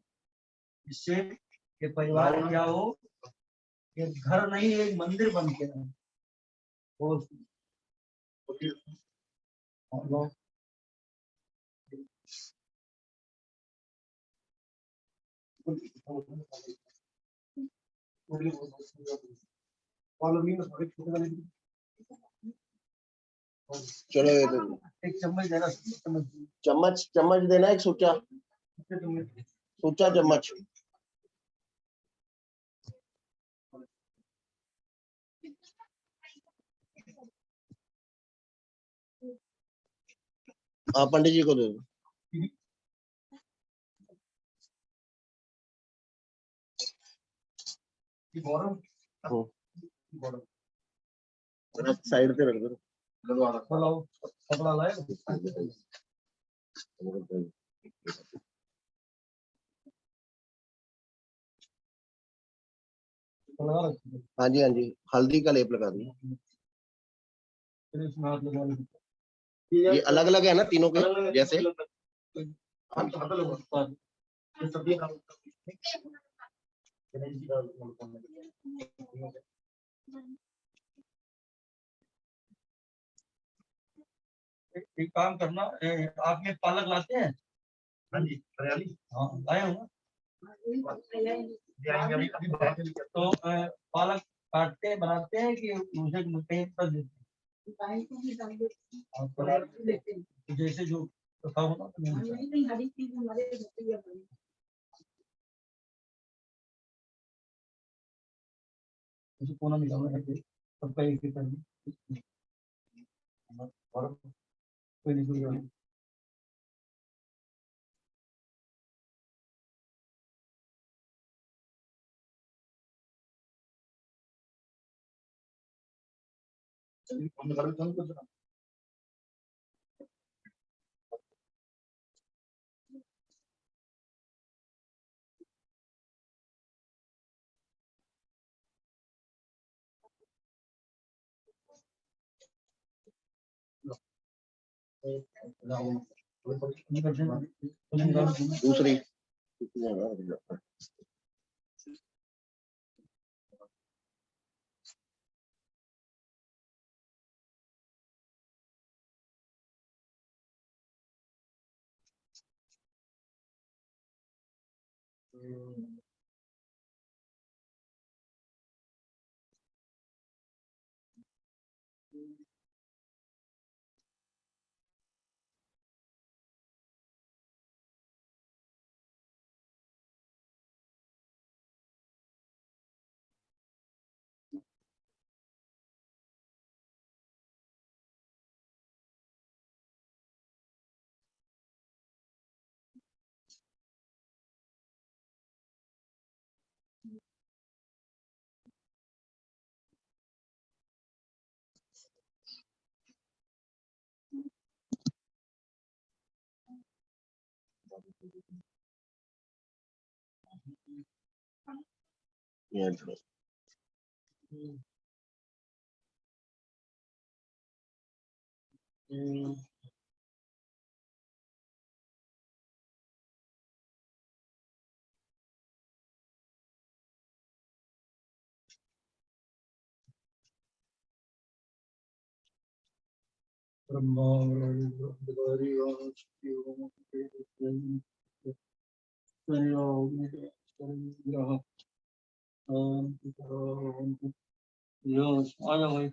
इससे ये परिवार क्या हो, ये घर नहीं एक मंदिर बन के रहे। चलो एक चम्मच देना, चम्मच चम्मच देना, एक सूचा सूचा चम्मच। हाँ पंडित जी को दे दो। साइड पे रख दो। हाँ जी हाँ जी, हल्दी का लेप लगा दी। ये अलग अलग है ना तीनों के जैसे। एक काम करना, आप में पालक लाते हैं? हाँ जी, हरियाली। हाँ, लाए हो ना? तो पालक काटते हैं, बनाते हैं कि उसे कहीं पर देते हैं? हाँ, तो जैसे जो कथा होना तो नहीं हरी चीज हमारे मुझे कोना निकालना है सबका एक ही करना और कोई नहीं कोई नहीं। हम घर में कुछ ना दूसरी आ जाओ भाई।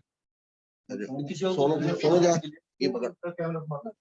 सोनो सोनो जा ये पकड़ कैमरा मार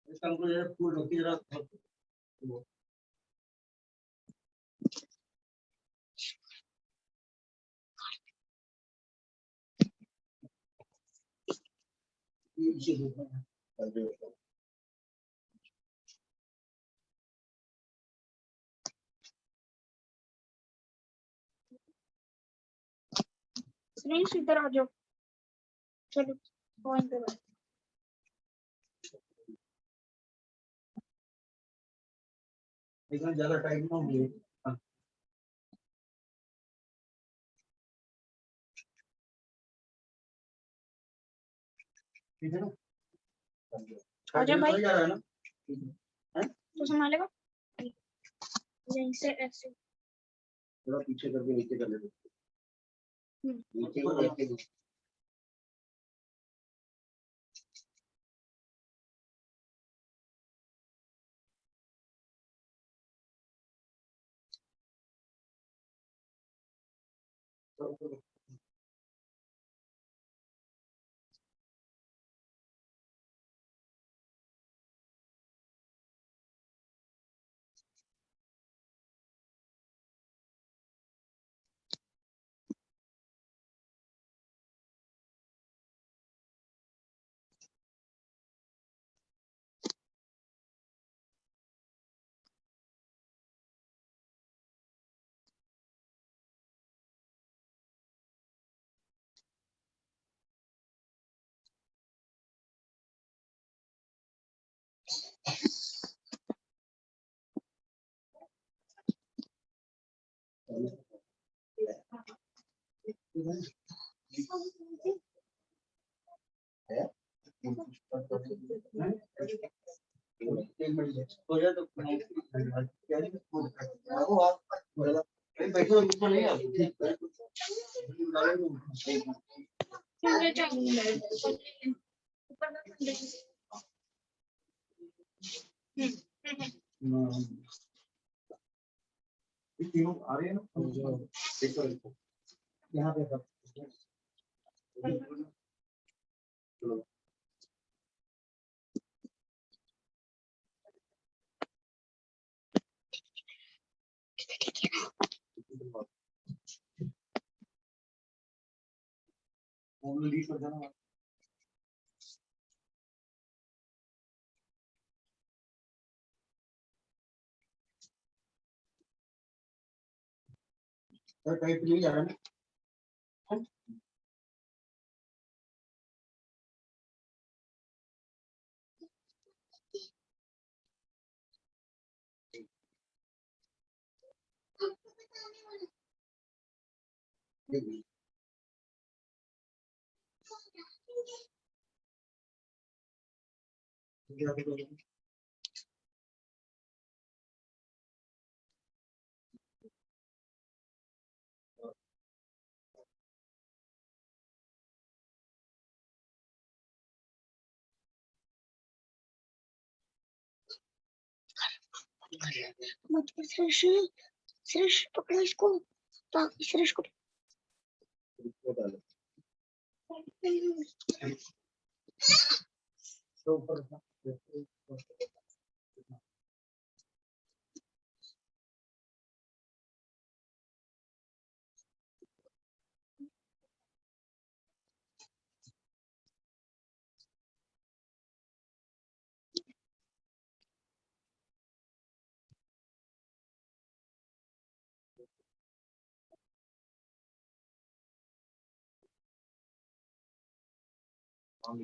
इसका हमको जरा फूल रोकी जरा प्लीज इधर आ जाओ। चलो पॉइंट पे लेकिन ज्यादा टाइम ना हो। हाँ, ठीक है ना? आजा भाई। जा रहा है ना? तो संभालेगा यहीं से ऐसे। थोड़ा पीछे करके नीचे कर लेते नीचे को लेके हो जाए तो बैठो ऊपर नहीं आप मुझे चाहिए ऊपर ना ठंडे तीनों आ रहे हैं ना देखो यहाँ पे सब चलो फोन लीड कर देना सर कहीं पे नहीं जा रहा ना मत कर श्रेष श्रेष पकड़ो इसको ताकि श्रेष को तो ऊपर और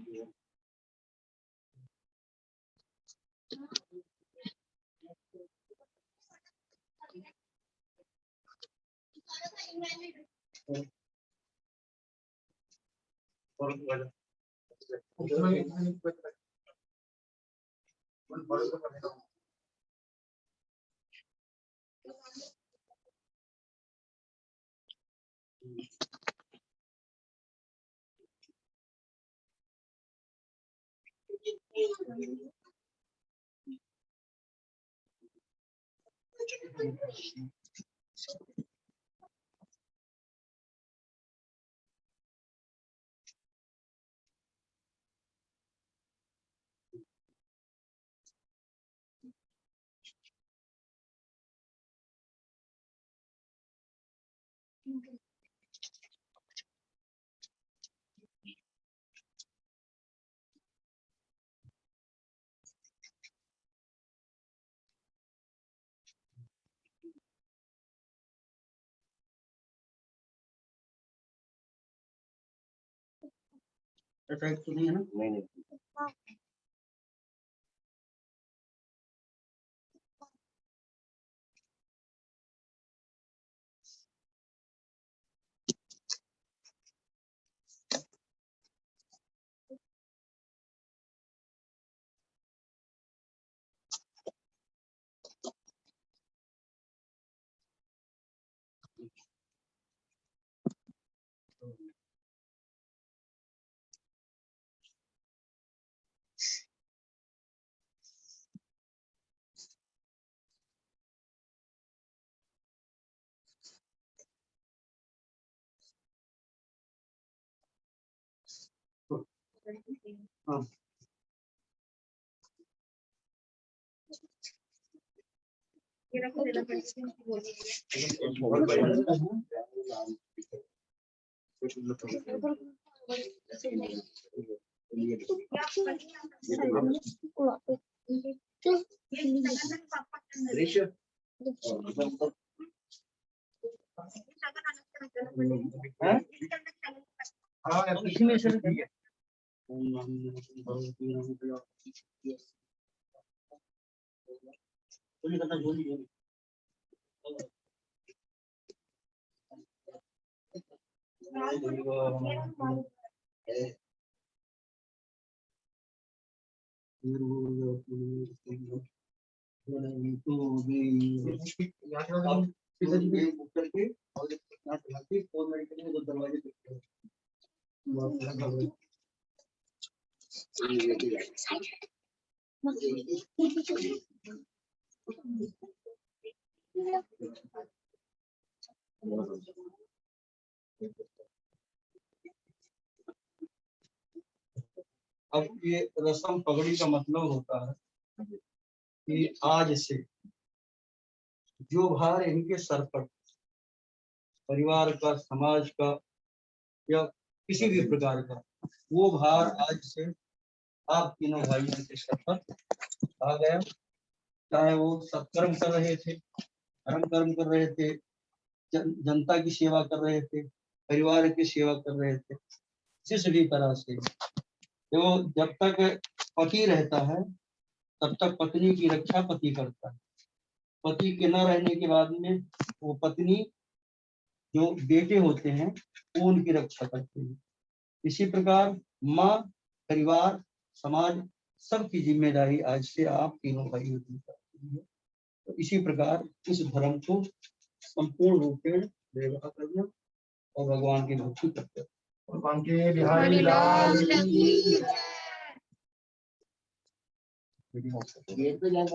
अटैक तो नहीं है ना नहीं हाँ बहुत बढ़िया हाँ इसी में से ठीक है करके और दरवाजे अब ये रस्म पगड़ी का मतलब होता है कि आज से जो भार इनके सर पर परिवार का, समाज का या किसी भी प्रकार का, वो भार आज से आप तीनों भाइयों के सर पर आ गया। चाहे वो सत्कर्म कर रहे थे, धर्म कर्म कर रहे थे, जनता की सेवा कर रहे थे, परिवार की सेवा कर रहे थे, जिस भी तरह से तो जब तक पति रहता है तब तक पत्नी की रक्षा पति करता है। पति के न रहने के बाद में वो पत्नी, जो बेटे होते हैं, वो उनकी रक्षा करते हैं। इसी प्रकार माँ, परिवार, समाज, सबकी जिम्मेदारी आज से आप तीनों भाई करती है। तो इसी प्रकार इस धर्म को संपूर्ण रूप से व्यवहार करना और भगवान की भक्ति करते हैं। भगवान के बिहारी लाल की गेट पे जाओ,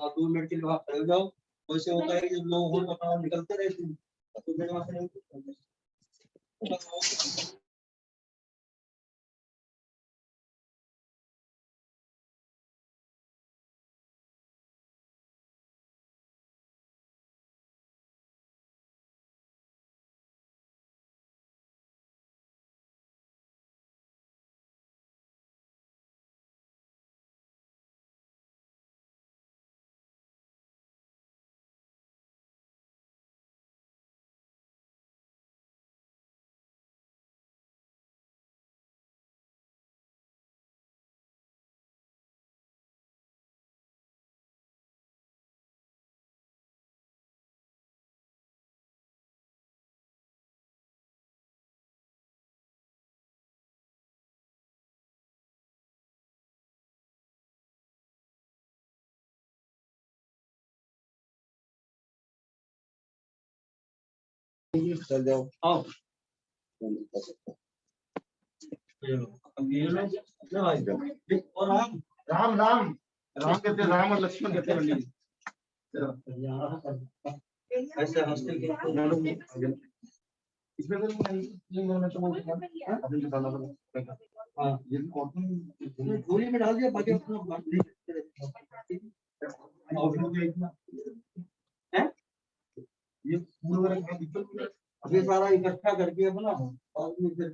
2 मिनट के लिए वहाँ खड़े हो जाओ। वैसे होता है कि जब लोग हो तो निकलते रहते हैं, तो मेरे वहाँ खड़े हो। चल जाओ। आओ ये लो, ले भाई। और राम राम राम राम कहते, राम और लक्ष्मण कहते हैं। ऐसे हंसते इसमें तो नहीं होना तो अभी निकालना पड़ेगा। हाँ, ये कॉटन झोली में डाल दिया, बाकी अपना बांट लीजिए। हैं? ये फूल वगैरह अभी सारा इकट्ठा करके अपना और फिर